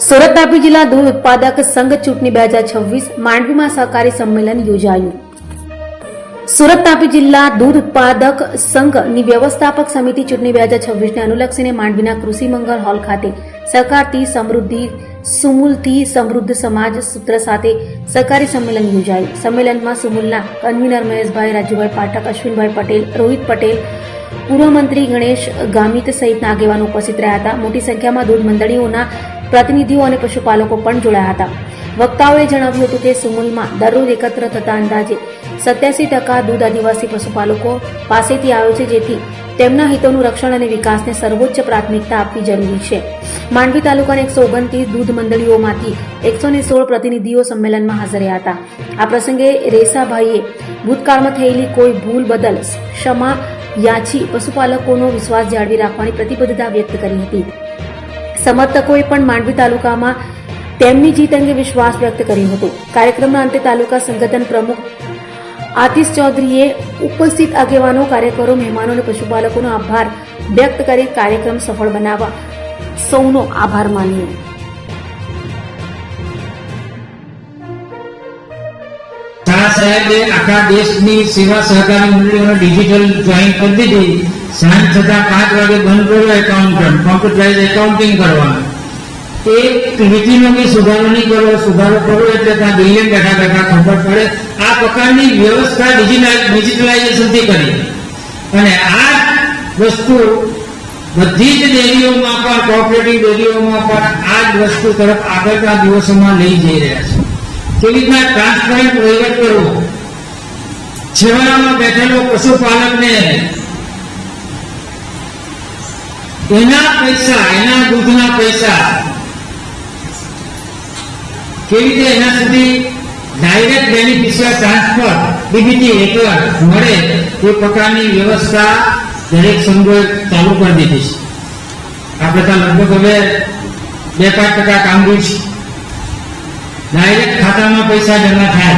સુરત તાપી જિલ્લા દૂધ ઉત્પાદક સંઘ ચૂંટણી 2026 માંડવીમાં સહકારી સંમેલન યોજાયું. સુરત તાપી જિલ્લા દૂધ ઉત્પાદક સંઘની વ્યવસ્થાપક સમિતિ ચૂંટણી 2026ને અનુલક્ષીને માંડવીના કૃષિ મંગળ હોલ ખાતે સહકારથી સમૃદ્ધિ સુમૂલથી સમૃદ્ધ સમાજ સૂત્ર સાથે સહકારી સંમેલન યોજાયું. સંમેલનમાં સુમૂલના કન્વીનર મહેશભાઈ, રાજુભાઈ પાઠક, અશ્વિનભાઈ પટેલ, રોહિત પટેલ, પૂર્વ મંત્રી ગણેશ ગામિત સહિતના આગેવાનો ઉપસ્થિત રહ્યા હતા. મોટી સંખ્યામાં દૂધ મંડળીઓના પ્રતિનિધિઓ અને પશુપાલકો પણ જોડાયા હતા. વક્તાઓએ જણાવ્યું હતું કે સુમૂલમાં દરરોજ એકત્ર થતા અંદાજે 87% દૂધ આદિવાસી પશુપાલકો પાસેથી આવ્યો છે, જેથી તેમના હિતોનું રક્ષણ અને વિકાસને સર્વોચ્ચ પ્રાથમિકતા આપવી જરૂરી છે. માંડવી તાલુકાની 129 દૂધ મંડળીઓમાંથી 116 પ્રતિનિધિઓ સંમેલનમાં હાજર રહ્યા હતા. આ પ્રસંગે રેસાભાઈએ ભૂતકાળમાં થયેલી કોઈ ભૂલ બદલ ક્ષમા યાચી પશુપાલકોનો વિશ્વાસ જાળવી રાખવાની પ્રતિબદ્ધતા વ્યક્ત કરી હતી. સમર્થકોએ પણ માંડવી તાલુકામાં તેમની જીત અંગે વિશ્વાસ વ્યક્ત કર્યો હતો. કાર્યક્રમના અંતે તાલુકા સંગઠન પ્રમુખ આતિશ ચૌધરીએ ઉપસ્થિત આગેવાનો, કાર્યકરો, મહેમાનો અને પશુપાલકોનો આભાર વ્યક્ત કરી કાર્યક્રમ સફળ બનાવવા સૌનો આભાર માન્યો. સાહેબે આખા દેશની સેવા સહકારી મંડળીઓને ડિજિટલ જોઈન કરી દીધી. સાંજ થતા 5 વાગે બંધ કર્યો એકાઉન્ટ, કોમ્પ્યુટરાઇઝ એકાઉન્ટિંગ કરવાનું. એ નીતિનો બી સુધારો કરો એટલે ત્યાં બિલિયન બેઠા ખબર પડે. આ પ્રકારની વ્યવસ્થા ડિજિટલાઇઝેશનથી કરી અને આ વસ્તુ બધી જ ડેરીઓમાં પણ, કોઓપરેટિવ ડેરીઓમાં પણ આ જ વસ્તુ તરફ આગળના દિવસોમાં લઈ જઈ રહ્યા છે. કેવી રીતના ટ્રાન્સપરન્ટ વહીવટ કરવો, છેવાડામાં બેઠેલો પશુપાલકને એના પૈસા, એના દૂધના પૈસા કેવી રીતે એના સુધી ડાયરેક્ટ બેનિફિશિયર ટ્રાન્સફર ડીબીટી હેઠળ મળે એ પ્રકારની વ્યવસ્થા દરેક સંઘોએ ચાલુ કરી દીધી છે. આપણે ત્યાં લગભગ હવે 2-5% કામગીરી ડાયરેક્ટ ખાતામાં પૈસા જમા થાય.